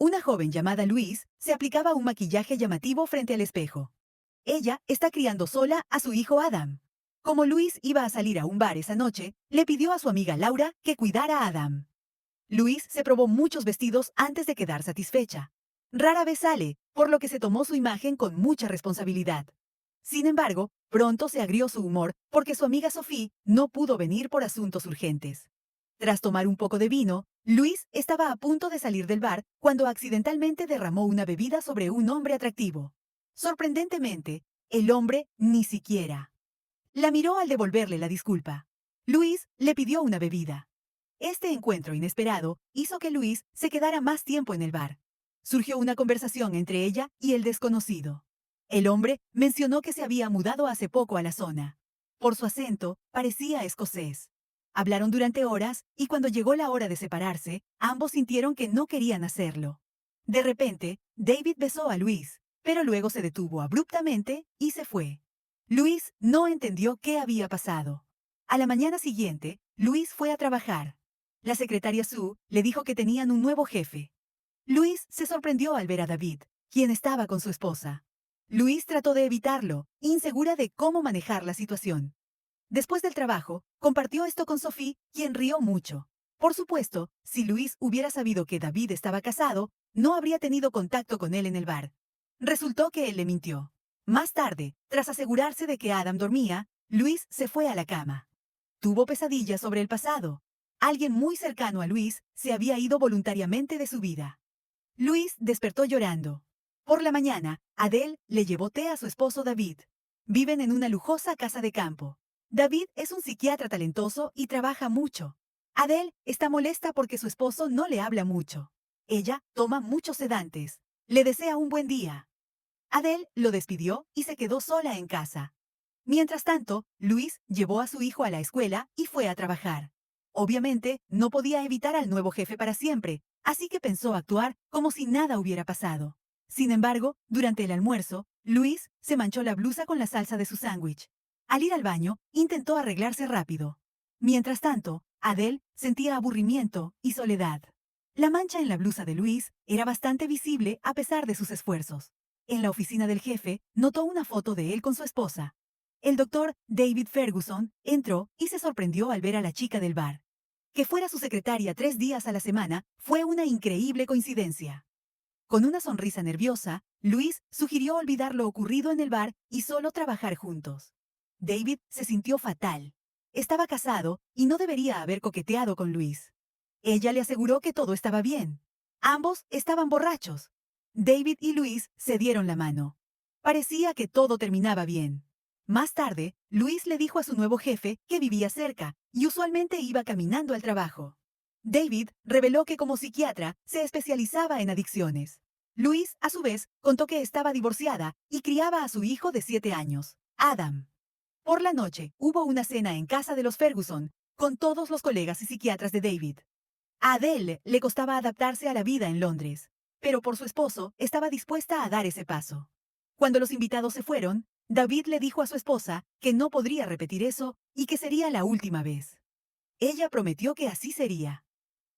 Una joven llamada Louise se aplicaba un maquillaje llamativo frente al espejo. Ella está criando sola a su hijo Adam. Como Louise iba a salir a un bar esa noche, le pidió a su amiga Laura que cuidara a Adam. Louise se probó muchos vestidos antes de quedar satisfecha. Rara vez sale, por lo que se tomó su imagen con mucha responsabilidad. Sin embargo, pronto se agrió su humor porque su amiga Sophie no pudo venir por asuntos urgentes. Tras tomar un poco de vino, Louise estaba a punto de salir del bar cuando accidentalmente derramó una bebida sobre un hombre atractivo. Sorprendentemente, el hombre ni siquiera la miró al devolverle la disculpa. Louise le pidió una bebida. Este encuentro inesperado hizo que Louise se quedara más tiempo en el bar. Surgió una conversación entre ella y el desconocido. El hombre mencionó que se había mudado hace poco a la zona. Por su acento, parecía escocés. Hablaron durante horas y cuando llegó la hora de separarse, ambos sintieron que no querían hacerlo. De repente, David besó a Louise, pero luego se detuvo abruptamente y se fue. Louise no entendió qué había pasado. A la mañana siguiente, Louise fue a trabajar. La secretaria Sue le dijo que tenían un nuevo jefe. Louise se sorprendió al ver a David, quien estaba con su esposa. Louise trató de evitarlo, insegura de cómo manejar la situación. Después del trabajo, compartió esto con Sophie, quien rió mucho. Por supuesto, si Louise hubiera sabido que David estaba casado, no habría tenido contacto con él en el bar. Resultó que él le mintió. Más tarde, tras asegurarse de que Adam dormía, Louise se fue a la cama. Tuvo pesadillas sobre el pasado. Alguien muy cercano a Louise se había ido voluntariamente de su vida. Louise despertó llorando. Por la mañana, Adele le llevó té a su esposo David. Viven en una lujosa casa de campo. David es un psiquiatra talentoso y trabaja mucho. Adele está molesta porque su esposo no le habla mucho. Ella toma muchos sedantes. Le desea un buen día. Adele lo despidió y se quedó sola en casa. Mientras tanto, Luis llevó a su hijo a la escuela y fue a trabajar. Obviamente, no podía evitar al nuevo jefe para siempre, así que pensó actuar como si nada hubiera pasado. Sin embargo, durante el almuerzo, Luis se manchó la blusa con la salsa de su sándwich. Al ir al baño, intentó arreglarse rápido. Mientras tanto, Adele sentía aburrimiento y soledad. La mancha en la blusa de Luis era bastante visible a pesar de sus esfuerzos. En la oficina del jefe, notó una foto de él con su esposa. El doctor David Ferguson entró y se sorprendió al ver a la chica del bar. Que fuera su secretaria 3 días a la semana fue una increíble coincidencia. Con una sonrisa nerviosa, Luis sugirió olvidar lo ocurrido en el bar y solo trabajar juntos. David se sintió fatal. Estaba casado y no debería haber coqueteado con Luis. Ella le aseguró que todo estaba bien. Ambos estaban borrachos. David y Luis se dieron la mano. Parecía que todo terminaba bien. Más tarde, Luis le dijo a su nuevo jefe que vivía cerca y usualmente iba caminando al trabajo. David reveló que como psiquiatra se especializaba en adicciones. Luis, a su vez, contó que estaba divorciada y criaba a su hijo de 7 años, Adam. Por la noche, hubo una cena en casa de los Ferguson, con todos los colegas y psiquiatras de David. A Adele le costaba adaptarse a la vida en Londres, pero por su esposo estaba dispuesta a dar ese paso. Cuando los invitados se fueron, David le dijo a su esposa que no podría repetir eso y que sería la última vez. Ella prometió que así sería.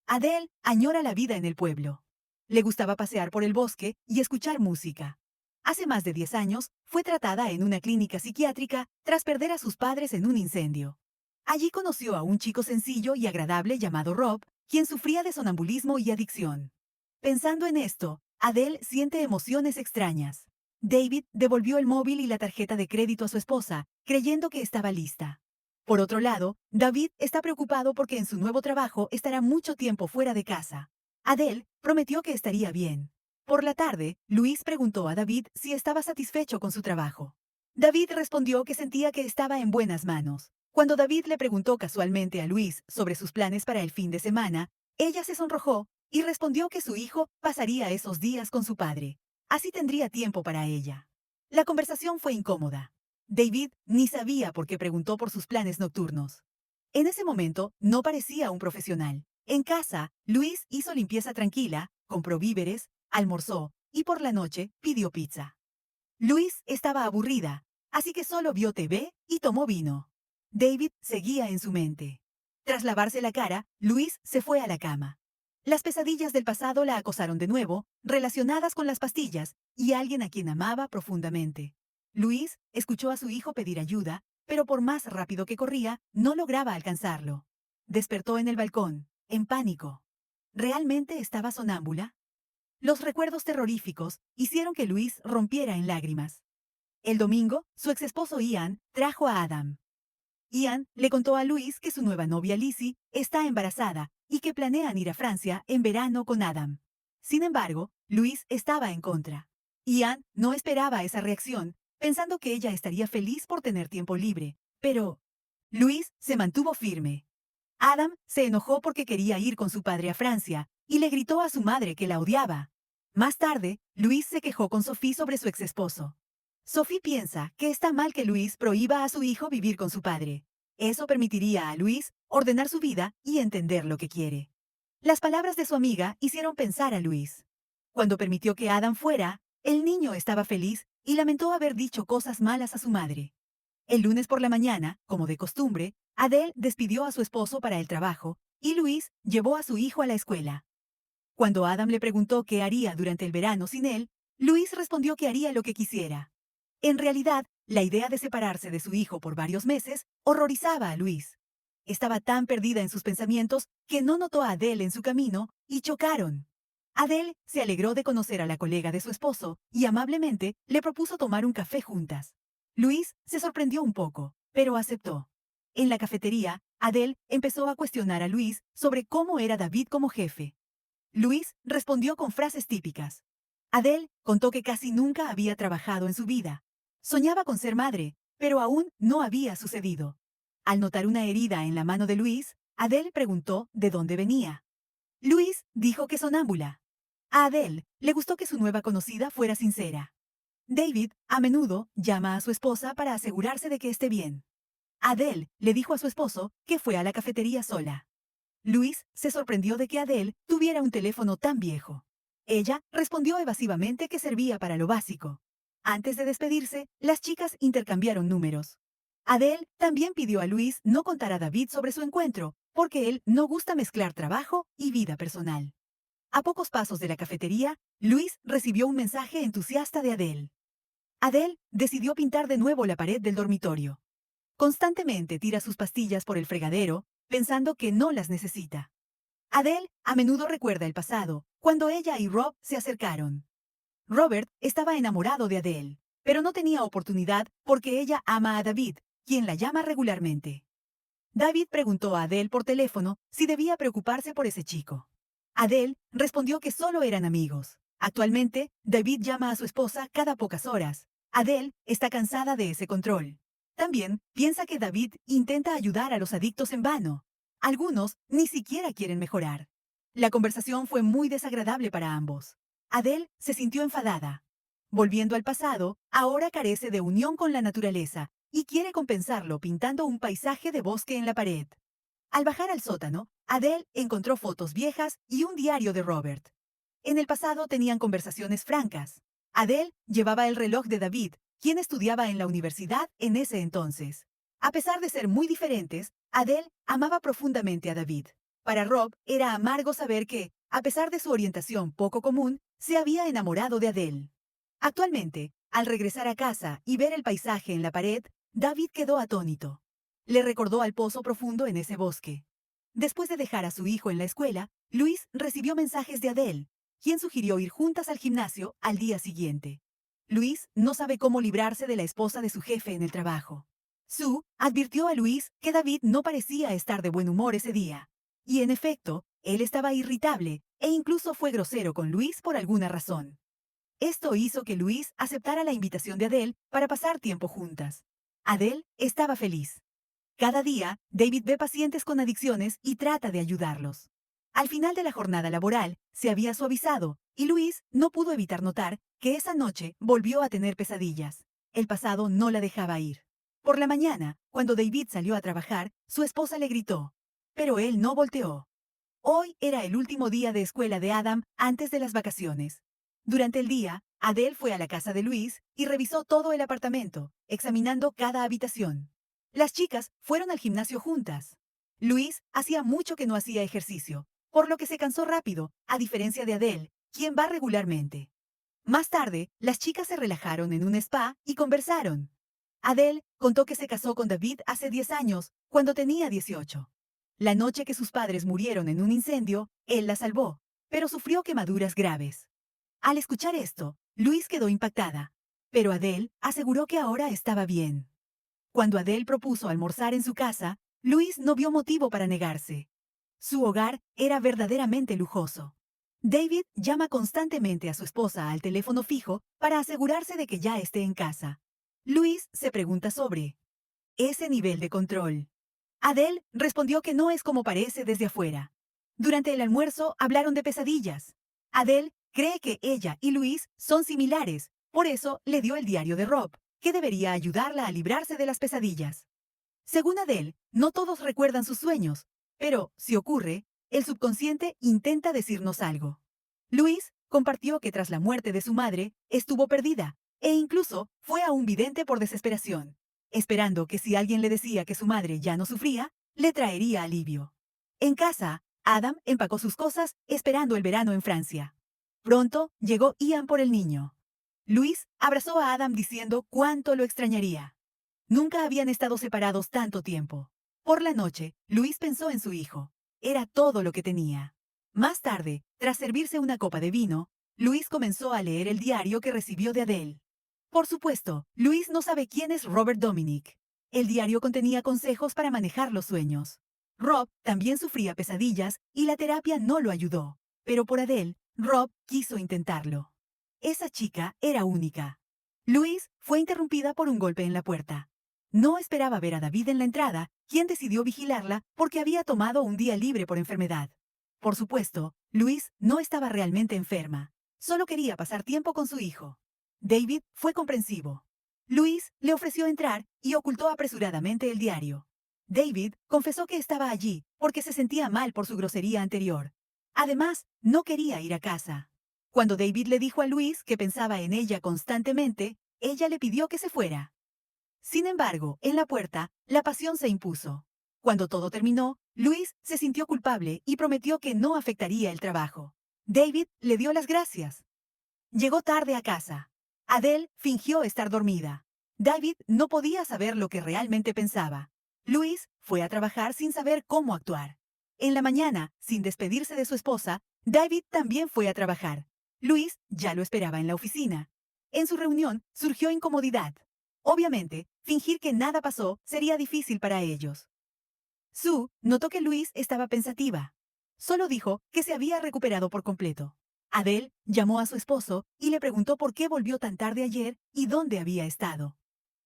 Adele añora la vida en el pueblo. Le gustaba pasear por el bosque y escuchar música. Hace más de 10 años fue tratada en una clínica psiquiátrica tras perder a sus padres en un incendio. Allí conoció a un chico sencillo y agradable llamado Rob, quien sufría de sonambulismo y adicción. Pensando en esto, Adele siente emociones extrañas. David devolvió el móvil y la tarjeta de crédito a su esposa, creyendo que estaba lista. Por otro lado, David está preocupado porque en su nuevo trabajo estará mucho tiempo fuera de casa. Adele prometió que estaría bien. Por la tarde, Luis preguntó a David si estaba satisfecho con su trabajo. David respondió que sentía que estaba en buenas manos. Cuando David le preguntó casualmente a Luis sobre sus planes para el fin de semana, ella se sonrojó y respondió que su hijo pasaría esos días con su padre. Así tendría tiempo para ella. La conversación fue incómoda. David ni sabía por qué preguntó por sus planes nocturnos. En ese momento, no parecía un profesional. En casa, Luis hizo limpieza tranquila, compró víveres, almorzó y por la noche pidió pizza. Luis estaba aburrida, así que solo vio TV y tomó vino. David seguía en su mente. Tras lavarse la cara, Luis se fue a la cama. Las pesadillas del pasado la acosaron de nuevo, relacionadas con las pastillas y alguien a quien amaba profundamente. Luis escuchó a su hijo pedir ayuda, pero por más rápido que corría, no lograba alcanzarlo. Despertó en el balcón, en pánico. ¿Realmente estaba sonámbula? Los recuerdos terroríficos hicieron que Luis rompiera en lágrimas. El domingo, su exesposo Ian trajo a Adam. Ian le contó a Luis que su nueva novia Lizzie está embarazada y que planean ir a Francia en verano con Adam. Sin embargo, Luis estaba en contra. Ian no esperaba esa reacción, pensando que ella estaría feliz por tener tiempo libre. Pero Luis se mantuvo firme. Adam se enojó porque quería ir con su padre a Francia y le gritó a su madre que la odiaba. Más tarde, Luis se quejó con Sophie sobre su exesposo. Sophie piensa que está mal que Luis prohíba a su hijo vivir con su padre. Eso permitiría a Luis ordenar su vida y entender lo que quiere. Las palabras de su amiga hicieron pensar a Luis. Cuando permitió que Adam fuera, el niño estaba feliz y lamentó haber dicho cosas malas a su madre. El lunes por la mañana, como de costumbre, Adele despidió a su esposo para el trabajo y Luis llevó a su hijo a la escuela. Cuando Adam le preguntó qué haría durante el verano sin él, Luis respondió que haría lo que quisiera. En realidad, la idea de separarse de su hijo por varios meses horrorizaba a Luis. Estaba tan perdida en sus pensamientos que no notó a Adele en su camino y chocaron. Adele se alegró de conocer a la colega de su esposo y amablemente le propuso tomar un café juntas. Luis se sorprendió un poco, pero aceptó. En la cafetería, Adele empezó a cuestionar a Luis sobre cómo era David como jefe. Luis respondió con frases típicas. Adele contó que casi nunca había trabajado en su vida. Soñaba con ser madre, pero aún no había sucedido. Al notar una herida en la mano de Luis, Adele preguntó de dónde venía. Luis dijo que sonámbula. A Adele le gustó que su nueva conocida fuera sincera. David a menudo llama a su esposa para asegurarse de que esté bien. Adele le dijo a su esposo que fue a la cafetería sola. Luis se sorprendió de que Adele tuviera un teléfono tan viejo. Ella respondió evasivamente que servía para lo básico. Antes de despedirse, las chicas intercambiaron números. Adele también pidió a Luis no contar a David sobre su encuentro, porque él no gusta mezclar trabajo y vida personal. A pocos pasos de la cafetería, Luis recibió un mensaje entusiasta de Adele. Adele decidió pintar de nuevo la pared del dormitorio. Constantemente tira sus pastillas por el fregadero, pensando que no las necesita. Adele a menudo recuerda el pasado, cuando ella y Rob se acercaron. Robert estaba enamorado de Adele, pero no tenía oportunidad porque ella ama a David, quien la llama regularmente. David preguntó a Adele por teléfono si debía preocuparse por ese chico. Adele respondió que solo eran amigos. Actualmente, David llama a su esposa cada pocas horas. Adele está cansada de ese control. También piensa que David intenta ayudar a los adictos en vano. Algunos ni siquiera quieren mejorar. La conversación fue muy desagradable para ambos. Adele se sintió enfadada. Volviendo al pasado, ahora carece de unión con la naturaleza y quiere compensarlo pintando un paisaje de bosque en la pared. Al bajar al sótano, Adele encontró fotos viejas y un diario de Robert. En el pasado tenían conversaciones francas. Adele llevaba el reloj de David, quien estudiaba en la universidad en ese entonces. A pesar de ser muy diferentes, Adele amaba profundamente a David. Para Rob era amargo saber que, a pesar de su orientación poco común, se había enamorado de Adele. Actualmente, al regresar a casa y ver el paisaje en la pared, David quedó atónito. Le recordó al pozo profundo en ese bosque. Después de dejar a su hijo en la escuela, Luis recibió mensajes de Adele, quien sugirió ir juntas al gimnasio al día siguiente. Luis no sabe cómo librarse de la esposa de su jefe en el trabajo. Sue advirtió a Luis que David no parecía estar de buen humor ese día. Y en efecto, él estaba irritable e incluso fue grosero con Luis por alguna razón. Esto hizo que Luis aceptara la invitación de Adele para pasar tiempo juntas. Adele estaba feliz. Cada día, David ve pacientes con adicciones y trata de ayudarlos. Al final de la jornada laboral, se había suavizado, y Luis no pudo evitar notar que esa noche volvió a tener pesadillas. El pasado no la dejaba ir. Por la mañana, cuando David salió a trabajar, su esposa le gritó. Pero él no volteó. Hoy era el último día de escuela de Adam antes de las vacaciones. Durante el día, Adele fue a la casa de Luis y revisó todo el apartamento, examinando cada habitación. Las chicas fueron al gimnasio juntas. Luis hacía mucho que no hacía ejercicio, por lo que se cansó rápido, a diferencia de Adele, quien va regularmente. Más tarde, las chicas se relajaron en un spa y conversaron. Adele contó que se casó con David hace 10 años, cuando tenía 18. La noche que sus padres murieron en un incendio, él la salvó, pero sufrió quemaduras graves. Al escuchar esto, Louise quedó impactada, pero Adele aseguró que ahora estaba bien. Cuando Adele propuso almorzar en su casa, Louise no vio motivo para negarse. Su hogar era verdaderamente lujoso. David llama constantemente a su esposa al teléfono fijo para asegurarse de que ya esté en casa. Louise se pregunta sobre ese nivel de control. Adele respondió que no es como parece desde afuera. Durante el almuerzo hablaron de pesadillas. Adele cree que ella y Louise son similares, por eso le dio el diario de Rob, que debería ayudarla a librarse de las pesadillas. Según Adele, no todos recuerdan sus sueños, pero, si ocurre, el subconsciente intenta decirnos algo. Louise compartió que tras la muerte de su madre, estuvo perdida, e incluso fue a un vidente por desesperación, esperando que si alguien le decía que su madre ya no sufría, le traería alivio. En casa, Adam empacó sus cosas esperando el verano en Francia. Pronto llegó Ian por el niño. Louise abrazó a Adam diciendo cuánto lo extrañaría. Nunca habían estado separados tanto tiempo. Por la noche, Luis pensó en su hijo. Era todo lo que tenía. Más tarde, tras servirse una copa de vino, Luis comenzó a leer el diario que recibió de Adele. Por supuesto, Luis no sabe quién es Robert Dominic. El diario contenía consejos para manejar los sueños. Rob también sufría pesadillas y la terapia no lo ayudó. Pero por Adele, Rob quiso intentarlo. Esa chica era única. Luis fue interrumpida por un golpe en la puerta. No esperaba ver a David en la entrada, quien decidió vigilarla porque había tomado un día libre por enfermedad. Por supuesto, Louise no estaba realmente enferma. Solo quería pasar tiempo con su hijo. David fue comprensivo. Louise le ofreció entrar y ocultó apresuradamente el diario. David confesó que estaba allí porque se sentía mal por su grosería anterior. Además, no quería ir a casa. Cuando David le dijo a Louise que pensaba en ella constantemente, ella le pidió que se fuera. Sin embargo, en la puerta, la pasión se impuso. Cuando todo terminó, Luis se sintió culpable y prometió que no afectaría el trabajo. David le dio las gracias. Llegó tarde a casa. Adele fingió estar dormida. David no podía saber lo que realmente pensaba. Luis fue a trabajar sin saber cómo actuar. En la mañana, sin despedirse de su esposa, David también fue a trabajar. Luis ya lo esperaba en la oficina. En su reunión surgió incomodidad. Obviamente, fingir que nada pasó sería difícil para ellos. Sue notó que Luis estaba pensativa. Solo dijo que se había recuperado por completo. Adele llamó a su esposo y le preguntó por qué volvió tan tarde ayer y dónde había estado.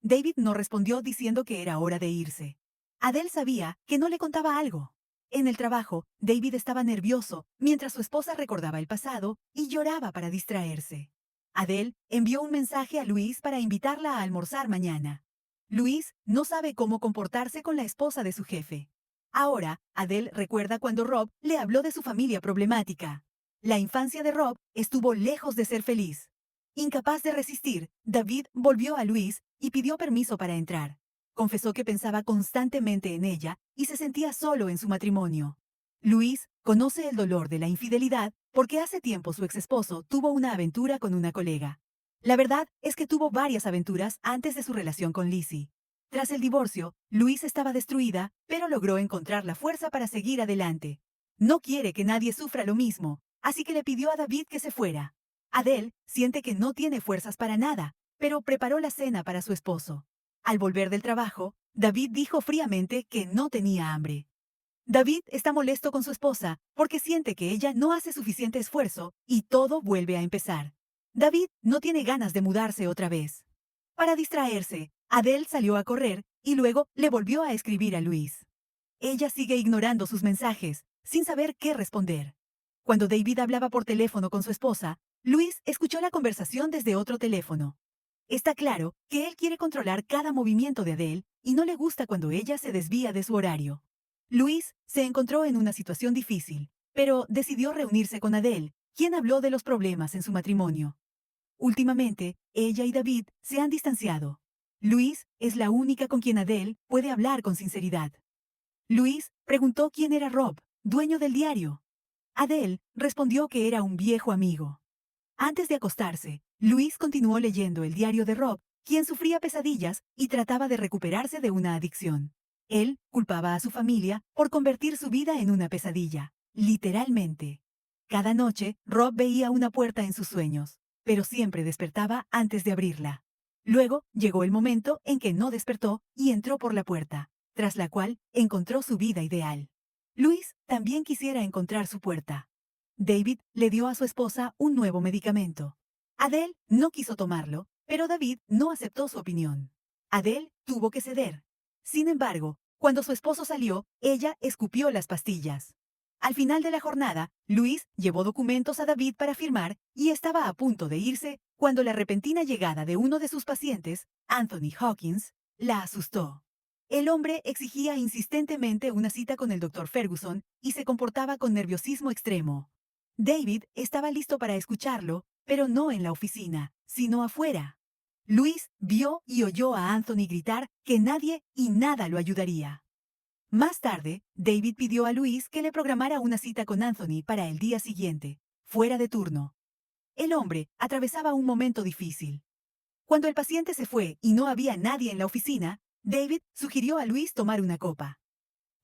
David no respondió diciendo que era hora de irse. Adele sabía que no le contaba algo. En el trabajo, David estaba nervioso mientras su esposa recordaba el pasado y lloraba para distraerse. Adele envió un mensaje a Luis para invitarla a almorzar mañana. Luis no sabe cómo comportarse con la esposa de su jefe. Ahora, Adele recuerda cuando Rob le habló de su familia problemática. La infancia de Rob estuvo lejos de ser feliz. Incapaz de resistir, David volvió a Luis y pidió permiso para entrar. Confesó que pensaba constantemente en ella y se sentía solo en su matrimonio. Luis conoce el dolor de la infidelidad porque hace tiempo su exesposo tuvo una aventura con una colega. La verdad es que tuvo varias aventuras antes de su relación con Lizzie. Tras el divorcio, Luis estaba destruida, pero logró encontrar la fuerza para seguir adelante. No quiere que nadie sufra lo mismo, así que le pidió a David que se fuera. Adele siente que no tiene fuerzas para nada, pero preparó la cena para su esposo. Al volver del trabajo, David dijo fríamente que no tenía hambre. David está molesto con su esposa porque siente que ella no hace suficiente esfuerzo y todo vuelve a empezar. David no tiene ganas de mudarse otra vez. Para distraerse, Adele salió a correr y luego le volvió a escribir a Luis. Ella sigue ignorando sus mensajes, sin saber qué responder. Cuando David hablaba por teléfono con su esposa, Luis escuchó la conversación desde otro teléfono. Está claro que él quiere controlar cada movimiento de Adele y no le gusta cuando ella se desvía de su horario. Luis se encontró en una situación difícil, pero decidió reunirse con Adele, quien habló de los problemas en su matrimonio. Últimamente, ella y David se han distanciado. Luis es la única con quien Adele puede hablar con sinceridad. Luis preguntó quién era Rob, dueño del diario. Adele respondió que era un viejo amigo. Antes de acostarse, Luis continuó leyendo el diario de Rob, quien sufría pesadillas y trataba de recuperarse de una adicción. Él culpaba a su familia por convertir su vida en una pesadilla, literalmente. Cada noche, Rob veía una puerta en sus sueños, pero siempre despertaba antes de abrirla. Luego llegó el momento en que no despertó y entró por la puerta, tras la cual encontró su vida ideal. Luis también quisiera encontrar su puerta. David le dio a su esposa un nuevo medicamento. Adele no quiso tomarlo, pero David no aceptó su opinión. Adele tuvo que ceder. Sin embargo, cuando su esposo salió, ella escupió las pastillas. Al final de la jornada, Luis llevó documentos a David para firmar y estaba a punto de irse cuando la repentina llegada de uno de sus pacientes, Anthony Hawkins, la asustó. El hombre exigía insistentemente una cita con el doctor Ferguson y se comportaba con nerviosismo extremo. David estaba listo para escucharlo, pero no en la oficina, sino afuera. Luis vio y oyó a Anthony gritar que nadie y nada lo ayudaría. Más tarde, David pidió a Luis que le programara una cita con Anthony para el día siguiente, fuera de turno. El hombre atravesaba un momento difícil. Cuando el paciente se fue y no había nadie en la oficina, David sugirió a Luis tomar una copa.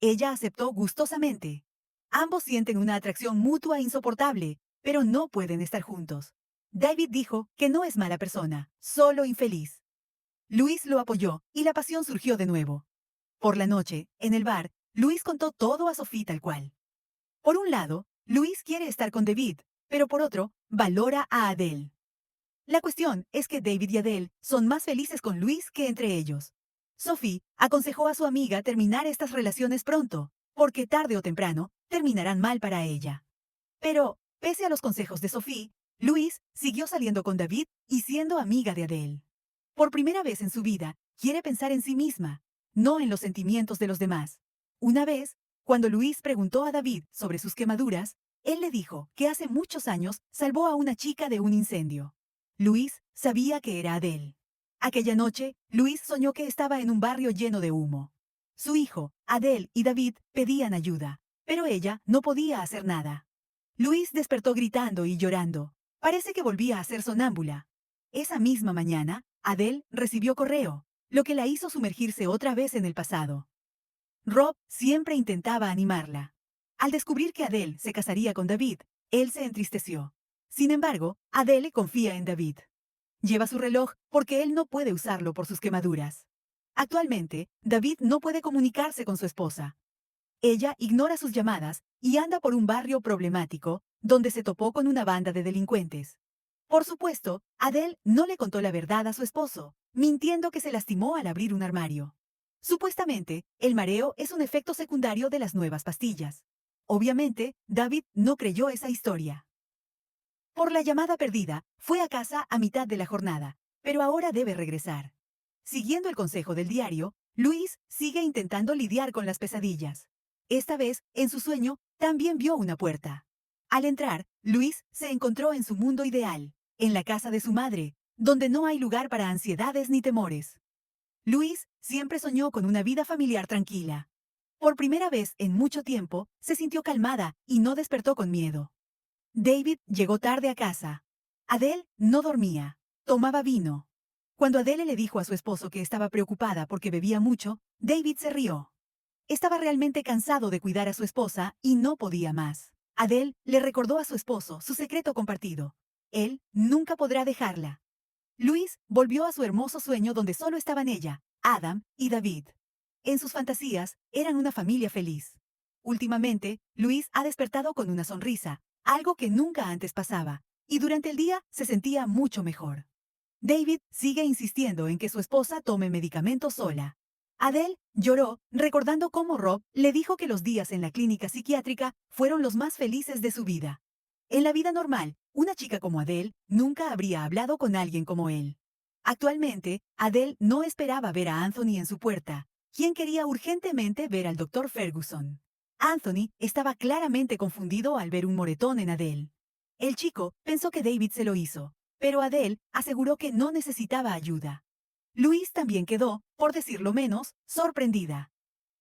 Ella aceptó gustosamente. Ambos sienten una atracción mutua insoportable, pero no pueden estar juntos. David dijo que no es mala persona, solo infeliz. Luis lo apoyó y la pasión surgió de nuevo. Por la noche, en el bar, Luis contó todo a Sophie tal cual. Por un lado, Luis quiere estar con David, pero por otro, valora a Adele. La cuestión es que David y Adele son más felices con Luis que entre ellos. Sophie aconsejó a su amiga terminar estas relaciones pronto, porque tarde o temprano terminarán mal para ella. Pero, pese a los consejos de Sophie, Luis siguió saliendo con David y siendo amiga de Adele. Por primera vez en su vida, quiere pensar en sí misma, no en los sentimientos de los demás. Una vez, cuando Luis preguntó a David sobre sus quemaduras, él le dijo que hace muchos años salvó a una chica de un incendio. Luis sabía que era Adele. Aquella noche, Luis soñó que estaba en un barrio lleno de humo. Su hijo, Adele y David pedían ayuda, pero ella no podía hacer nada. Luis despertó gritando y llorando. Parece que volvía a ser sonámbula. Esa misma mañana, Adele recibió correo, lo que la hizo sumergirse otra vez en el pasado. Rob siempre intentaba animarla. Al descubrir que Adele se casaría con David, él se entristeció. Sin embargo, Adele confía en David. Lleva su reloj porque él no puede usarlo por sus quemaduras. Actualmente, David no puede comunicarse con su esposa. Ella ignora sus llamadas y anda por un barrio problemático, donde se topó con una banda de delincuentes. Por supuesto, Adele no le contó la verdad a su esposo, mintiendo que se lastimó al abrir un armario. Supuestamente, el mareo es un efecto secundario de las nuevas pastillas. Obviamente, David no creyó esa historia. Por la llamada perdida, fue a casa a mitad de la jornada, pero ahora debe regresar. Siguiendo el consejo del diario, Luis sigue intentando lidiar con las pesadillas. Esta vez, en su sueño, también vio una puerta. Al entrar, Luis se encontró en su mundo ideal, en la casa de su madre, donde no hay lugar para ansiedades ni temores. Luis siempre soñó con una vida familiar tranquila. Por primera vez en mucho tiempo, se sintió calmada y no despertó con miedo. David llegó tarde a casa. Adele no dormía, tomaba vino. Cuando Adele le dijo a su esposo que estaba preocupada porque bebía mucho, David se rió. Estaba realmente cansado de cuidar a su esposa y no podía más. Adele le recordó a su esposo su secreto compartido. Él nunca podrá dejarla. Luis volvió a su hermoso sueño donde solo estaban ella, Adam y David. En sus fantasías, eran una familia feliz. Últimamente, Luis ha despertado con una sonrisa, algo que nunca antes pasaba, y durante el día se sentía mucho mejor. David sigue insistiendo en que su esposa tome medicamentos sola. Adele lloró, recordando cómo Rob le dijo que los días en la clínica psiquiátrica fueron los más felices de su vida. En la vida normal, una chica como Adele nunca habría hablado con alguien como él. Actualmente, Adele no esperaba ver a Anthony en su puerta, quien quería urgentemente ver al doctor Ferguson. Anthony estaba claramente confundido al ver un moretón en Adele. El chico pensó que David se lo hizo, pero Adele aseguró que no necesitaba ayuda. Luis también quedó, por decirlo menos, sorprendida.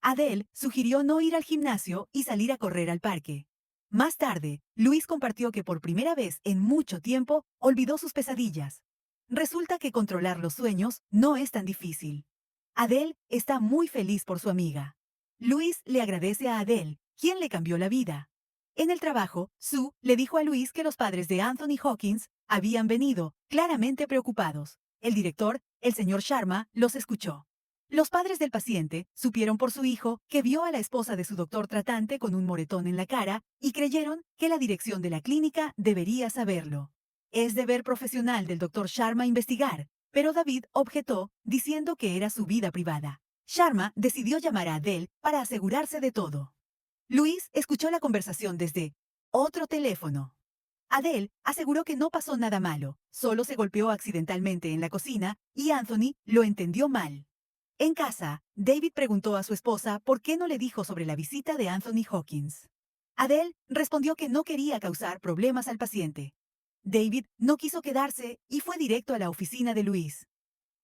Adele sugirió no ir al gimnasio y salir a correr al parque. Más tarde, Luis compartió que por primera vez en mucho tiempo olvidó sus pesadillas. Resulta que controlar los sueños no es tan difícil. Adele está muy feliz por su amiga. Luis le agradece a Adele, quien le cambió la vida. En el trabajo, Sue le dijo a Luis que los padres de Anthony Hawkins habían venido, claramente preocupados. El director, el señor Sharma, los escuchó. Los padres del paciente supieron por su hijo que vio a la esposa de su doctor tratante con un moretón en la cara y creyeron que la dirección de la clínica debería saberlo. Es deber profesional del doctor Sharma investigar, pero David objetó diciendo que era su vida privada. Sharma decidió llamar a Adele para asegurarse de todo. Luis escuchó la conversación desde otro teléfono. Adele aseguró que no pasó nada malo, solo se golpeó accidentalmente en la cocina y Anthony lo entendió mal. En casa, David preguntó a su esposa por qué no le dijo sobre la visita de Anthony Hawkins. Adele respondió que no quería causar problemas al paciente. David no quiso quedarse y fue directo a la oficina de Luis.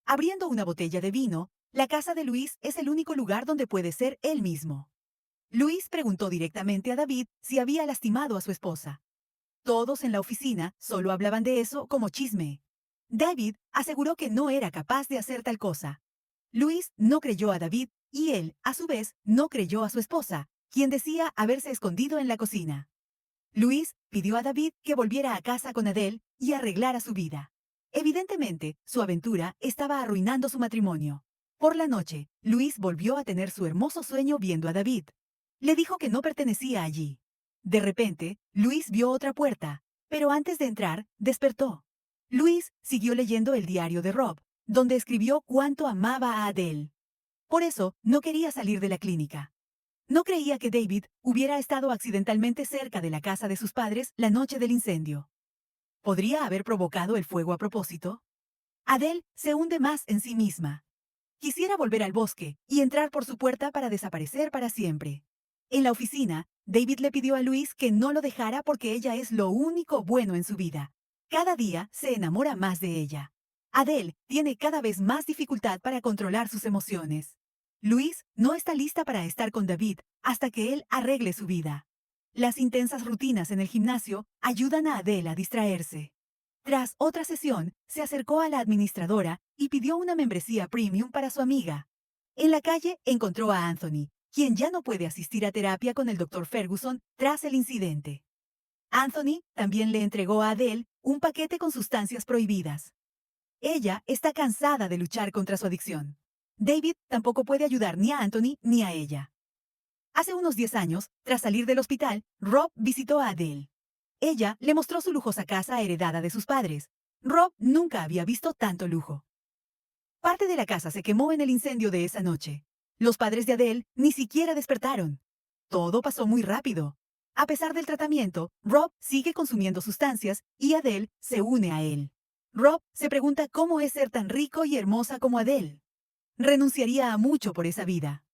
Abriendo una botella de vino, la casa de Luis es el único lugar donde puede ser él mismo. Luis preguntó directamente a David si había lastimado a su esposa. Todos en la oficina solo hablaban de eso como chisme. David aseguró que no era capaz de hacer tal cosa. Luis no creyó a David y él, a su vez, no creyó a su esposa, quien decía haberse escondido en la cocina. Luis pidió a David que volviera a casa con Adele y arreglara su vida. Evidentemente, su aventura estaba arruinando su matrimonio. Por la noche, Luis volvió a tener su hermoso sueño viendo a David. Le dijo que no pertenecía allí. De repente, Luis vio otra puerta, pero antes de entrar, despertó. Luis siguió leyendo el diario de Rob, donde escribió cuánto amaba a Adele. Por eso, no quería salir de la clínica. No creía que David hubiera estado accidentalmente cerca de la casa de sus padres la noche del incendio. ¿Podría haber provocado el fuego a propósito? Adele se hunde más en sí misma. Quisiera volver al bosque y entrar por su puerta para desaparecer para siempre. En la oficina, David le pidió a Luis que no lo dejara porque ella es lo único bueno en su vida. Cada día se enamora más de ella. Adele tiene cada vez más dificultad para controlar sus emociones. Luis no está lista para estar con David hasta que él arregle su vida. Las intensas rutinas en el gimnasio ayudan a Adele a distraerse. Tras otra sesión, se acercó a la administradora y pidió una membresía premium para su amiga. En la calle encontró a Anthony, quien ya no puede asistir a terapia con el Dr. Ferguson tras el incidente. Anthony también le entregó a Adele un paquete con sustancias prohibidas. Ella está cansada de luchar contra su adicción. David tampoco puede ayudar ni a Anthony ni a ella. Hace unos 10 años, tras salir del hospital, Rob visitó a Adele. Ella le mostró su lujosa casa heredada de sus padres. Rob nunca había visto tanto lujo. Parte de la casa se quemó en el incendio de esa noche. Los padres de Adele ni siquiera despertaron. Todo pasó muy rápido. A pesar del tratamiento, Rob sigue consumiendo sustancias y Adele se une a él. Rob se pregunta cómo es ser tan rico y hermosa como Adele. Renunciaría a mucho por esa vida.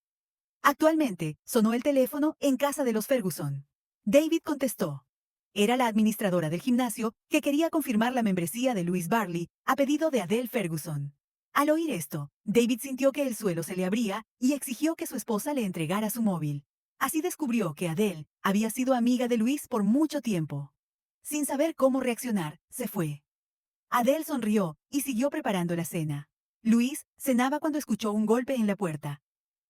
Actualmente, sonó el teléfono en casa de los Ferguson. David contestó. Era la administradora del gimnasio que quería confirmar la membresía de Louise Barley a pedido de Adele Ferguson. Al oír esto, David sintió que el suelo se le abría y exigió que su esposa le entregara su móvil. Así descubrió que Adele había sido amiga de Louise por mucho tiempo. Sin saber cómo reaccionar, se fue. Adele sonrió y siguió preparando la cena. Louise cenaba cuando escuchó un golpe en la puerta.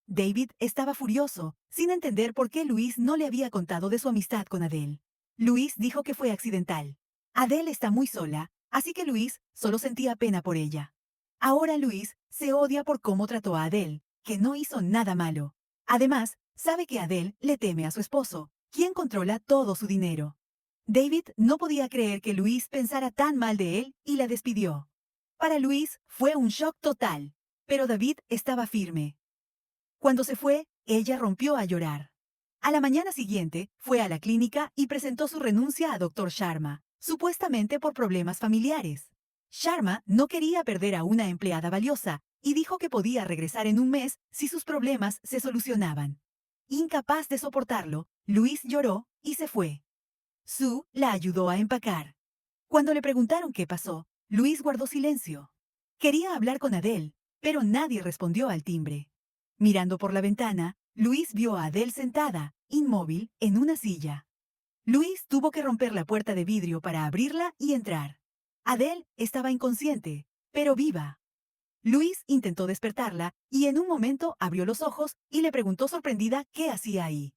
David estaba furioso, sin entender por qué Louise no le había contado de su amistad con Adele. Louise dijo que fue accidental. Adele está muy sola, así que Louise solo sentía pena por ella. Ahora Louise se odia por cómo trató a Adele, que no hizo nada malo. Además, sabe que Adele le teme a su esposo, quien controla todo su dinero. David no podía creer que Louise pensara tan mal de él y la despidió. Para Louise fue un shock total, pero David estaba firme. Cuando se fue, ella rompió a llorar. A la mañana siguiente, fue a la clínica y presentó su renuncia a Dr. Sharma, supuestamente por problemas familiares. Sharma no quería perder a una empleada valiosa y dijo que podía regresar en un mes si sus problemas se solucionaban. Incapaz de soportarlo, Luis lloró y se fue. Sue la ayudó a empacar. Cuando le preguntaron qué pasó, Luis guardó silencio. Quería hablar con Adele, pero nadie respondió al timbre. Mirando por la ventana, Luis vio a Adele sentada, inmóvil, en una silla. Luis tuvo que romper la puerta de vidrio para abrirla y entrar. Adele estaba inconsciente, pero viva. Luis intentó despertarla y en un momento abrió los ojos y le preguntó sorprendida qué hacía ahí.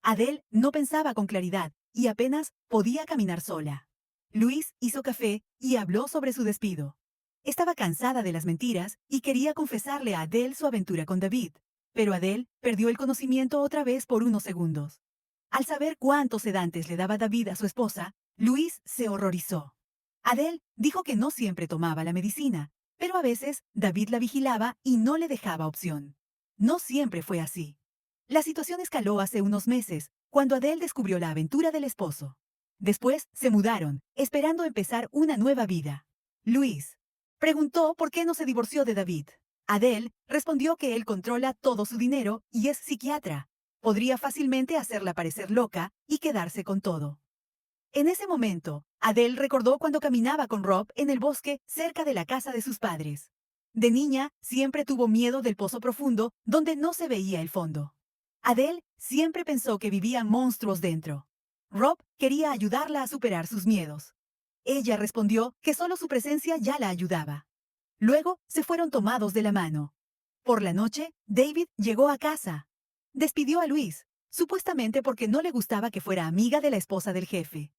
Adele no pensaba con claridad y apenas podía caminar sola. Luis hizo café y habló sobre su despido. Estaba cansada de las mentiras y quería confesarle a Adele su aventura con David, pero Adele perdió el conocimiento otra vez por unos segundos. Al saber cuántos sedantes le daba David a su esposa, Luis se horrorizó. Adele dijo que no siempre tomaba la medicina, pero a veces David la vigilaba y no le dejaba opción. No siempre fue así. La situación escaló hace unos meses, cuando Adele descubrió la aventura del esposo. Después se mudaron, esperando empezar una nueva vida. Luis preguntó por qué no se divorció de David. Adele respondió que él controla todo su dinero y es psiquiatra. Podría fácilmente hacerla parecer loca y quedarse con todo. En ese momento, Adele recordó cuando caminaba con Rob en el bosque cerca de la casa de sus padres. De niña, siempre tuvo miedo del pozo profundo donde no se veía el fondo. Adele siempre pensó que vivían monstruos dentro. Rob quería ayudarla a superar sus miedos. Ella respondió que solo su presencia ya la ayudaba. Luego se fueron tomados de la mano. Por la noche, David llegó a casa. Despidió a Luis, supuestamente porque no le gustaba que fuera amiga de la esposa del jefe.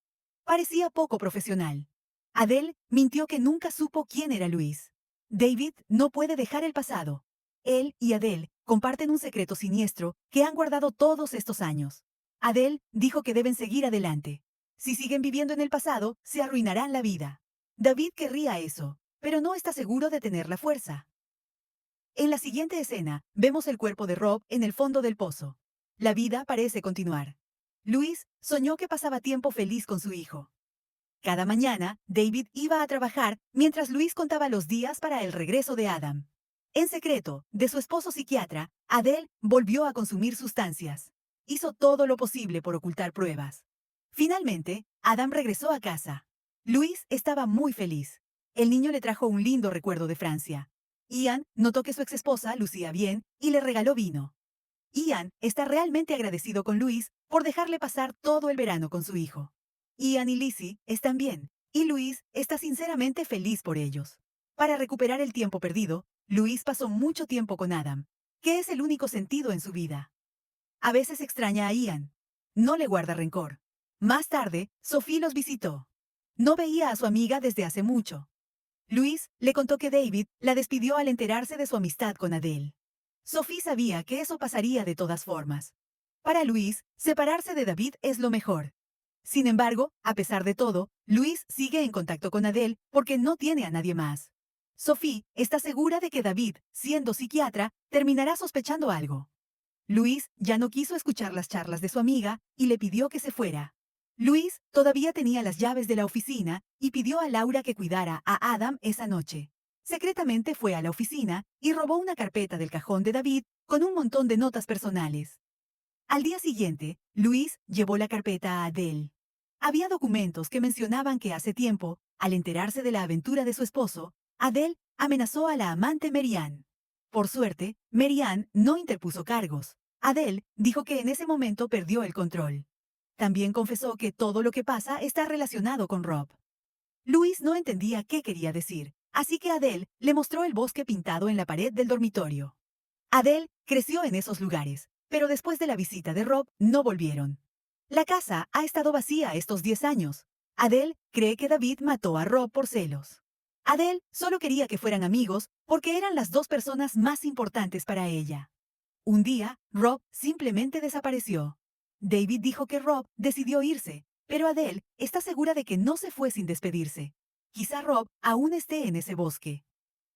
Parecía poco profesional. Adele mintió que nunca supo quién era Luis. David no puede dejar el pasado. Él y Adele comparten un secreto siniestro que han guardado todos estos años. Adele dijo que deben seguir adelante. Si siguen viviendo en el pasado, se arruinarán la vida. David querría eso, pero no está seguro de tener la fuerza. En la siguiente escena, vemos el cuerpo de Rob en el fondo del pozo. La vida parece continuar. Luis soñó que pasaba tiempo feliz con su hijo. Cada mañana, David iba a trabajar mientras Luis contaba los días para el regreso de Adam. En secreto, de su esposo psiquiatra, Adele volvió a consumir sustancias. Hizo todo lo posible por ocultar pruebas. Finalmente, Adam regresó a casa. Luis estaba muy feliz. El niño le trajo un lindo recuerdo de Francia. Ian notó que su exesposa lucía bien y le regaló vino. Ian está realmente agradecido con Luis por dejarle pasar todo el verano con su hijo. Ian y Lizzie están bien, y Luis está sinceramente feliz por ellos. Para recuperar el tiempo perdido, Luis pasó mucho tiempo con Adam, que es el único sentido en su vida. A veces extraña a Ian. No le guarda rencor. Más tarde, Sophie los visitó. No veía a su amiga desde hace mucho. Luis le contó que David la despidió al enterarse de su amistad con Adele. Sophie sabía que eso pasaría de todas formas. Para Luis, separarse de David es lo mejor. Sin embargo, a pesar de todo, Luis sigue en contacto con Adele porque no tiene a nadie más. Sophie está segura de que David, siendo psiquiatra, terminará sospechando algo. Luis ya no quiso escuchar las charlas de su amiga y le pidió que se fuera. Luis todavía tenía las llaves de la oficina y pidió a Laura que cuidara a Adam esa noche. Secretamente fue a la oficina y robó una carpeta del cajón de David con un montón de notas personales. Al día siguiente, Luis llevó la carpeta a Adele. Había documentos que mencionaban que hace tiempo, al enterarse de la aventura de su esposo, Adele amenazó a la amante Marianne. Por suerte, Marianne no interpuso cargos. Adele dijo que en ese momento perdió el control. También confesó que todo lo que pasa está relacionado con Rob. Luis no entendía qué quería decir, así que Adele le mostró el bosque pintado en la pared del dormitorio. Adele creció en esos lugares, pero después de la visita de Rob no volvieron. La casa ha estado vacía estos 10 años. Adele cree que David mató a Rob por celos. Adele solo quería que fueran amigos porque eran las dos personas más importantes para ella. Un día, Rob simplemente desapareció. David dijo que Rob decidió irse, pero Adele está segura de que no se fue sin despedirse. Quizá Rob aún esté en ese bosque.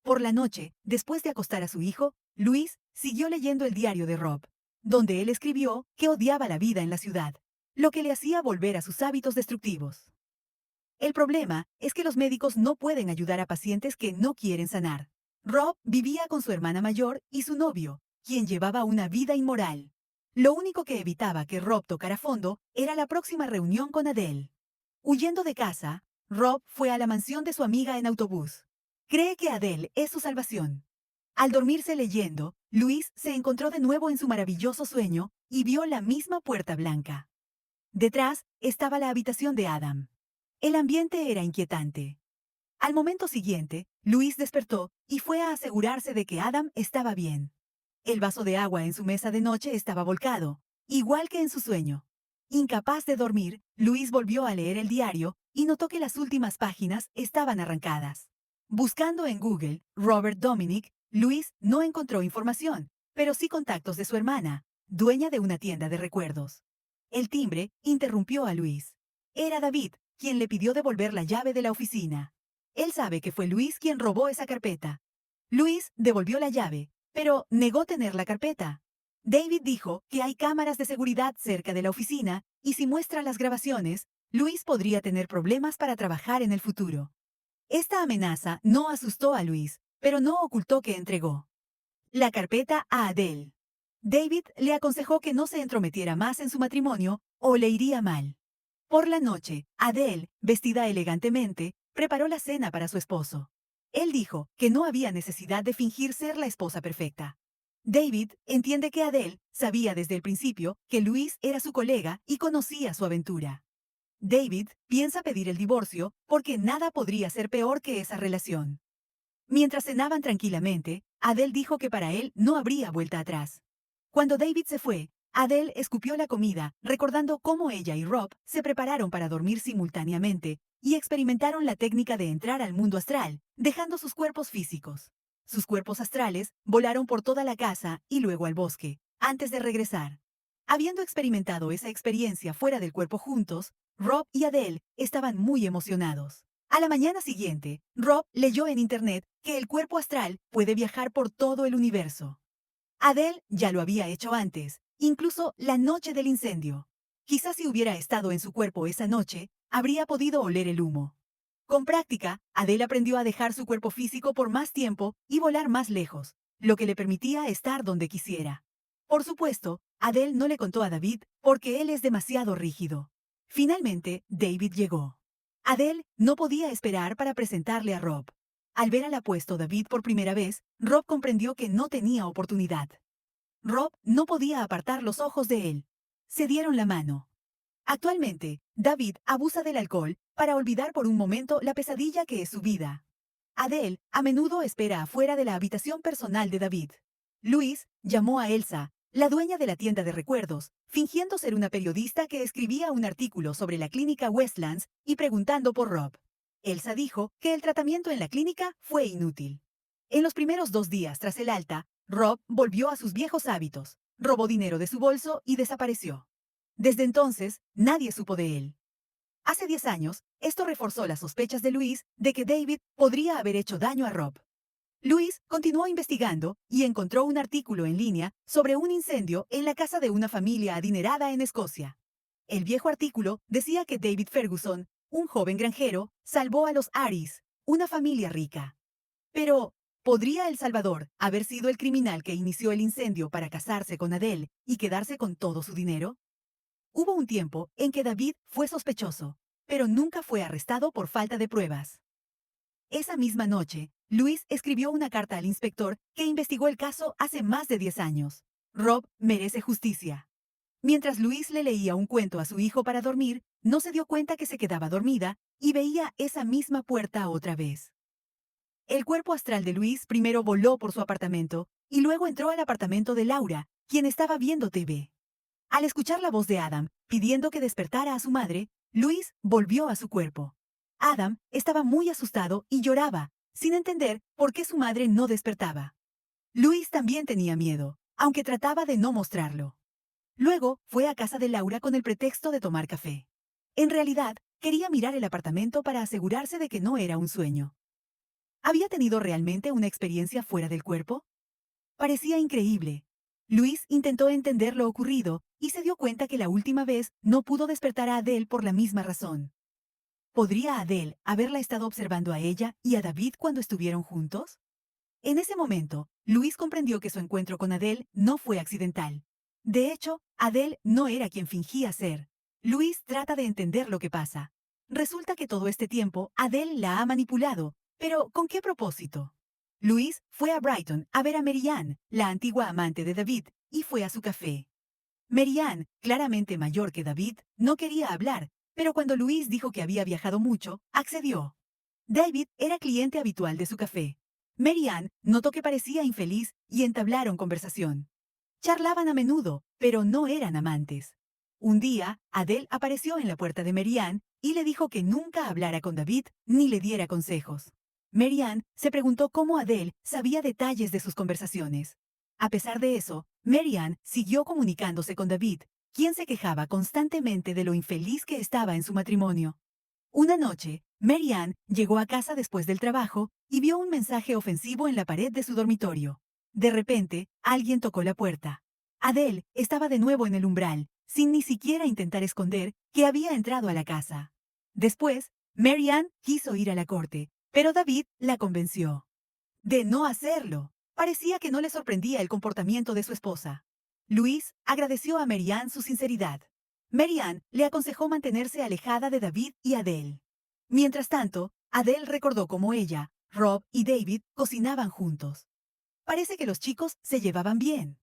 Por la noche, después de acostar a su hijo, Luis siguió leyendo el diario de Rob, donde él escribió que odiaba la vida en la ciudad, lo que le hacía volver a sus hábitos destructivos. El problema es que los médicos no pueden ayudar a pacientes que no quieren sanar. Rob vivía con su hermana mayor y su novio, quien llevaba una vida inmoral. Lo único que evitaba que Rob tocara fondo era la próxima reunión con Adele. Huyendo de casa, Rob fue a la mansión de su amiga en autobús. Cree que Adele es su salvación. Al dormirse leyendo, Luis se encontró de nuevo en su maravilloso sueño y vio la misma puerta blanca. Detrás estaba la habitación de Adam. El ambiente era inquietante. Al momento siguiente, Luis despertó y fue a asegurarse de que Adam estaba bien. El vaso de agua en su mesa de noche estaba volcado, igual que en su sueño. Incapaz de dormir, Luis volvió a leer el diario y notó que las últimas páginas estaban arrancadas. Buscando en Google Robert Dominic, Luis no encontró información, pero sí contactos de su hermana, dueña de una tienda de recuerdos. El timbre interrumpió a Luis. Era David, quien le pidió devolver la llave de la oficina. Él sabe que fue Luis quien robó esa carpeta. Luis devolvió la llave, pero negó tener la carpeta. David dijo que hay cámaras de seguridad cerca de la oficina y si muestra las grabaciones, Luis podría tener problemas para trabajar en el futuro. Esta amenaza no asustó a Luis, pero no ocultó que entregó la carpeta a Adele. David le aconsejó que no se entrometiera más en su matrimonio o le iría mal. Por la noche, Adele, vestida elegantemente, preparó la cena para su esposo. Él dijo que no había necesidad de fingir ser la esposa perfecta. David entiende que Adele sabía desde el principio que Luis era su colega y conocía su aventura. David piensa pedir el divorcio porque nada podría ser peor que esa relación. Mientras cenaban tranquilamente, Adele dijo que para él no habría vuelta atrás. Cuando David se fue, Adele escupió la comida, recordando cómo ella y Rob se prepararon para dormir simultáneamente y experimentaron la técnica de entrar al mundo astral, dejando sus cuerpos físicos. Sus cuerpos astrales volaron por toda la casa y luego al bosque, antes de regresar. Habiendo experimentado esa experiencia fuera del cuerpo juntos, Rob y Adele estaban muy emocionados. A la mañana siguiente, Rob leyó en Internet que el cuerpo astral puede viajar por todo el universo. Adele ya lo había hecho antes, incluso la noche del incendio. Quizás si hubiera estado en su cuerpo esa noche, habría podido oler el humo. Con práctica, Adele aprendió a dejar su cuerpo físico por más tiempo y volar más lejos, lo que le permitía estar donde quisiera. Por supuesto, Adele no le contó a David porque él es demasiado rígido. Finalmente, David llegó. Adele no podía esperar para presentarle a Rob. Al ver al apuesto David por primera vez, Rob comprendió que no tenía oportunidad. Rob no podía apartar los ojos de él. Se dieron la mano. Actualmente, David abusa del alcohol para olvidar por un momento la pesadilla que es su vida. Adele a menudo espera afuera de la habitación personal de David. Luis llamó a Elsa, la dueña de la tienda de recuerdos, fingiendo ser una periodista que escribía un artículo sobre la clínica Westlands y preguntando por Rob. Elsa dijo que el tratamiento en la clínica fue inútil. En los primeros 2 días tras el alta, Rob volvió a sus viejos hábitos, robó dinero de su bolso y desapareció. Desde entonces, nadie supo de él. Hace 10 años, esto reforzó las sospechas de Luis de que David podría haber hecho daño a Rob. Luis continuó investigando y encontró un artículo en línea sobre un incendio en la casa de una familia adinerada en Escocia. El viejo artículo decía que David Ferguson, un joven granjero, salvó a los Aris, una familia rica. Pero, ¿podría El Salvador haber sido el criminal que inició el incendio para casarse con Adele y quedarse con todo su dinero? Hubo un tiempo en que David fue sospechoso, pero nunca fue arrestado por falta de pruebas. Esa misma noche, Luis escribió una carta al inspector que investigó el caso hace más de 10 años. Rob merece justicia. Mientras Luis le leía un cuento a su hijo para dormir, no se dio cuenta que se quedaba dormida y veía esa misma puerta otra vez. El cuerpo astral de Luis primero voló por su apartamento y luego entró al apartamento de Laura, quien estaba viendo TV. Al escuchar la voz de Adam pidiendo que despertara a su madre, Luis volvió a su cuerpo. Adam estaba muy asustado y lloraba, sin entender por qué su madre no despertaba. Luis también tenía miedo, aunque trataba de no mostrarlo. Luego fue a casa de Laura con el pretexto de tomar café. En realidad, quería mirar el apartamento para asegurarse de que no era un sueño. ¿Había tenido realmente una experiencia fuera del cuerpo? Parecía increíble. Luis intentó entender lo ocurrido y se dio cuenta que la última vez no pudo despertar a Adele por la misma razón. ¿Podría Adele haberla estado observando a ella y a David cuando estuvieron juntos? En ese momento, Luis comprendió que su encuentro con Adele no fue accidental. De hecho, Adele no era quien fingía ser. Luis trata de entender lo que pasa. Resulta que todo este tiempo Adele la ha manipulado, pero ¿con qué propósito? Luis fue a Brighton a ver a Mary Ann, la antigua amante de David, y fue a su café. Marianne, claramente mayor que David, no quería hablar, pero cuando Luis dijo que había viajado mucho, accedió. David era cliente habitual de su café. Marianne notó que parecía infeliz y entablaron conversación. Charlaban a menudo, pero no eran amantes. Un día, Adele apareció en la puerta de Marianne y le dijo que nunca hablara con David ni le diera consejos. Marianne se preguntó cómo Adele sabía detalles de sus conversaciones. A pesar de eso, Marianne siguió comunicándose con David, quien se quejaba constantemente de lo infeliz que estaba en su matrimonio. Una noche, Marianne llegó a casa después del trabajo y vio un mensaje ofensivo en la pared de su dormitorio. De repente, alguien tocó la puerta. Adele estaba de nuevo en el umbral, sin ni siquiera intentar esconder que había entrado a la casa. Después, Marianne quiso ir a la corte, pero David la convenció de no hacerlo. Parecía que no le sorprendía el comportamiento de su esposa. Luis agradeció a Marianne su sinceridad. Marianne le aconsejó mantenerse alejada de David y Adele. Mientras tanto, Adele recordó cómo ella, Rob y David cocinaban juntos. Parece que los chicos se llevaban bien.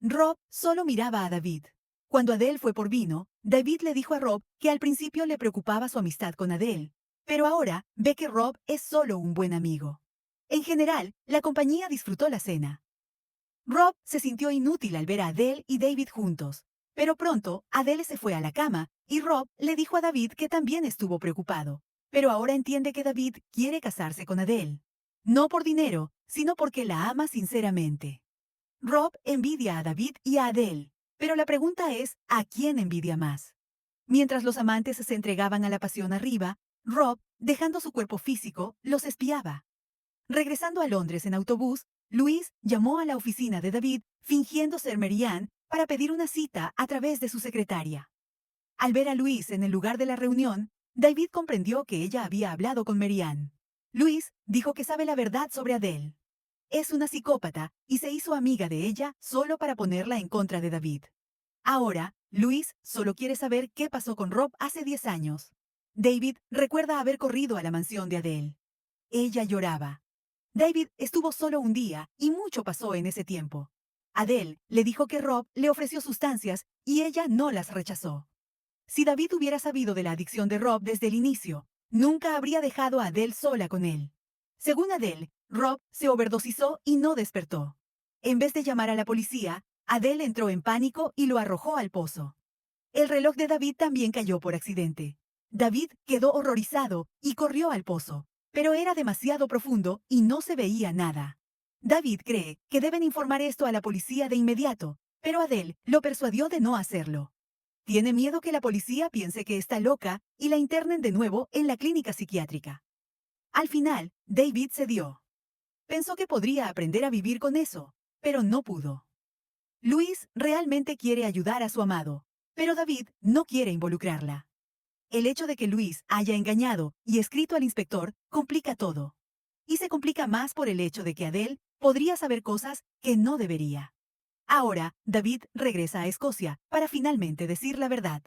Rob solo miraba a David. Cuando Adele fue por vino, David le dijo a Rob que al principio le preocupaba su amistad con Adele, pero ahora ve que Rob es solo un buen amigo. En general, la compañía disfrutó la cena. Rob se sintió inútil al ver a Adele y David juntos, pero pronto Adele se fue a la cama y Rob le dijo a David que también estuvo preocupado, pero ahora entiende que David quiere casarse con Adele. No por dinero, sino porque la ama sinceramente. Rob envidia a David y a Adele, pero la pregunta es, ¿a quién envidia más? Mientras los amantes se entregaban a la pasión arriba, Rob, dejando su cuerpo físico, los espiaba. Regresando a Londres en autobús, Luis llamó a la oficina de David, fingiendo ser Marianne, para pedir una cita a través de su secretaria. Al ver a Luis en el lugar de la reunión, David comprendió que ella había hablado con Marianne. Luis dijo que sabe la verdad sobre Adele. Es una psicópata y se hizo amiga de ella solo para ponerla en contra de David. Ahora, Luis solo quiere saber qué pasó con Rob hace 10 años. David recuerda haber corrido a la mansión de Adele. Ella lloraba. David estuvo solo un día y mucho pasó en ese tiempo. Adele le dijo que Rob le ofreció sustancias y ella no las rechazó. Si David hubiera sabido de la adicción de Rob desde el inicio, nunca habría dejado a Adele sola con él. Según Adele, Rob se overdosizó y no despertó. En vez de llamar a la policía, Adele entró en pánico y lo arrojó al pozo. El reloj de David también cayó por accidente. David quedó horrorizado y corrió al pozo, pero era demasiado profundo y no se veía nada. David cree que deben informar esto a la policía de inmediato, pero Adele lo persuadió de no hacerlo. Tiene miedo que la policía piense que está loca y la internen de nuevo en la clínica psiquiátrica. Al final, David cedió. Pensó que podría aprender a vivir con eso, pero no pudo. Luis realmente quiere ayudar a su amado, pero David no quiere involucrarla. El hecho de que Luis haya engañado y escrito al inspector complica todo. Y se complica más por el hecho de que Adele podría saber cosas que no debería. Ahora, David regresa a Escocia para finalmente decir la verdad.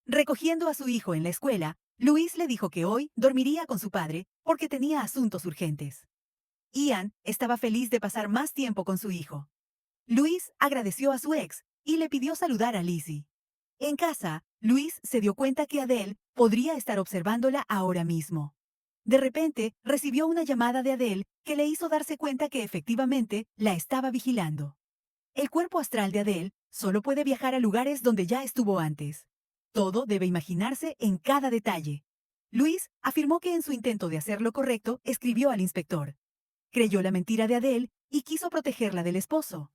Recogiendo a su hijo en la escuela, Luis le dijo que hoy dormiría con su padre porque tenía asuntos urgentes. Ian estaba feliz de pasar más tiempo con su hijo. Luis agradeció a su ex y le pidió saludar a Lizzie. En casa, Luis se dio cuenta que Adele podría estar observándola ahora mismo. De repente, recibió una llamada de Adele que le hizo darse cuenta que efectivamente la estaba vigilando. El cuerpo astral de Adele solo puede viajar a lugares donde ya estuvo antes. Todo debe imaginarse en cada detalle. Luis afirmó que en su intento de hacer lo correcto escribió al inspector. Creyó la mentira de Adele y quiso protegerla del esposo.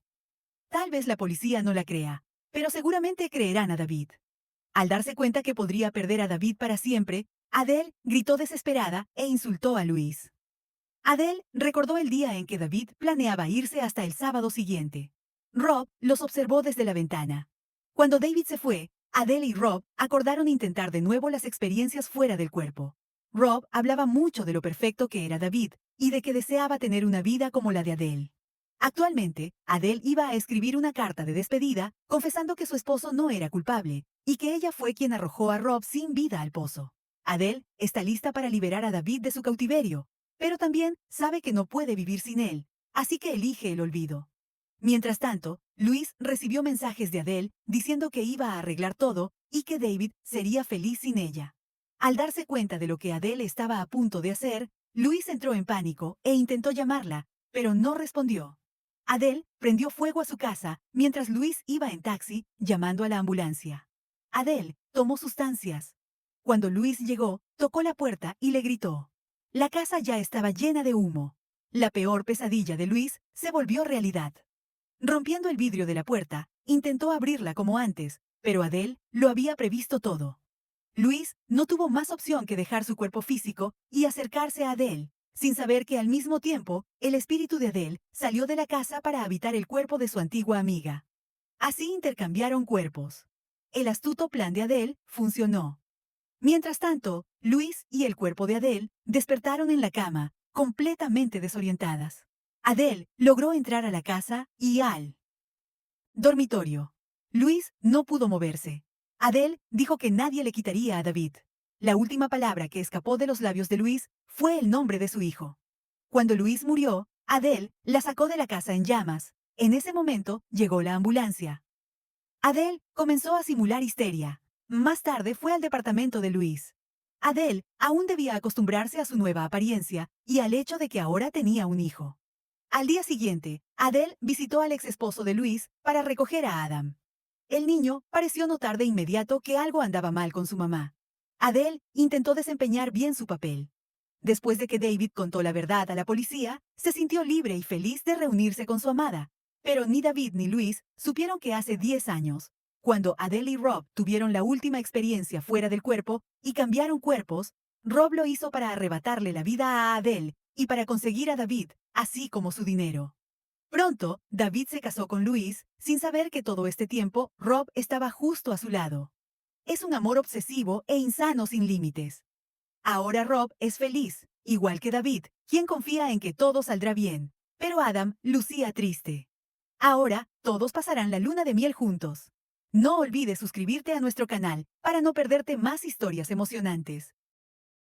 Tal vez la policía no la crea, pero seguramente creerán a David. Al darse cuenta que podría perder a David para siempre, Adele gritó desesperada e insultó a Luis. Adele recordó el día en que David planeaba irse hasta el sábado siguiente. Rob los observó desde la ventana. Cuando David se fue, Adele y Rob acordaron intentar de nuevo las experiencias fuera del cuerpo. Rob hablaba mucho de lo perfecto que era David y de que deseaba tener una vida como la de Adele. Actualmente, Adele iba a escribir una carta de despedida confesando que su esposo no era culpable y que ella fue quien arrojó a Rob sin vida al pozo. Adele está lista para liberar a David de su cautiverio, pero también sabe que no puede vivir sin él, así que elige el olvido. Mientras tanto, Luis recibió mensajes de Adele diciendo que iba a arreglar todo y que David sería feliz sin ella. Al darse cuenta de lo que Adele estaba a punto de hacer, Luis entró en pánico e intentó llamarla, pero no respondió. Adele prendió fuego a su casa mientras Luis iba en taxi llamando a la ambulancia. Adele tomó sustancias. Cuando Luis llegó, tocó la puerta y le gritó. La casa ya estaba llena de humo. La peor pesadilla de Luis se volvió realidad. Rompiendo el vidrio de la puerta, intentó abrirla como antes, pero Adele lo había previsto todo. Luis no tuvo más opción que dejar su cuerpo físico y acercarse a Adele, sin saber que al mismo tiempo el espíritu de Adele salió de la casa para habitar el cuerpo de su antigua amiga. Así intercambiaron cuerpos. El astuto plan de Adele funcionó. Mientras tanto, Luis y el cuerpo de Adele despertaron en la cama, completamente desorientadas. Adele logró entrar a la casa y al dormitorio. Luis no pudo moverse. Adele dijo que nadie le quitaría a David. La última palabra que escapó de los labios de Luis fue el nombre de su hijo. Cuando Luis murió, Adele la sacó de la casa en llamas. En ese momento llegó la ambulancia. Adele comenzó a simular histeria. Más tarde fue al departamento de Luis. Adele aún debía acostumbrarse a su nueva apariencia y al hecho de que ahora tenía un hijo. Al día siguiente, Adele visitó al ex esposo de Luis para recoger a Adam. El niño pareció notar de inmediato que algo andaba mal con su mamá. Adele intentó desempeñar bien su papel. Después de que David contó la verdad a la policía, se sintió libre y feliz de reunirse con su amada. Pero ni David ni Luis supieron que hace 10 años, cuando Adele y Rob tuvieron la última experiencia fuera del cuerpo y cambiaron cuerpos, Rob lo hizo para arrebatarle la vida a Adele y para conseguir a David, así como su dinero. Pronto, David se casó con Luis, sin saber que todo este tiempo Rob estaba justo a su lado. Es un amor obsesivo e insano sin límites. Ahora Rob es feliz, igual que David, quien confía en que todo saldrá bien, pero Adam lucía triste. Ahora, todos pasarán la luna de miel juntos. No olvides suscribirte a nuestro canal para no perderte más historias emocionantes.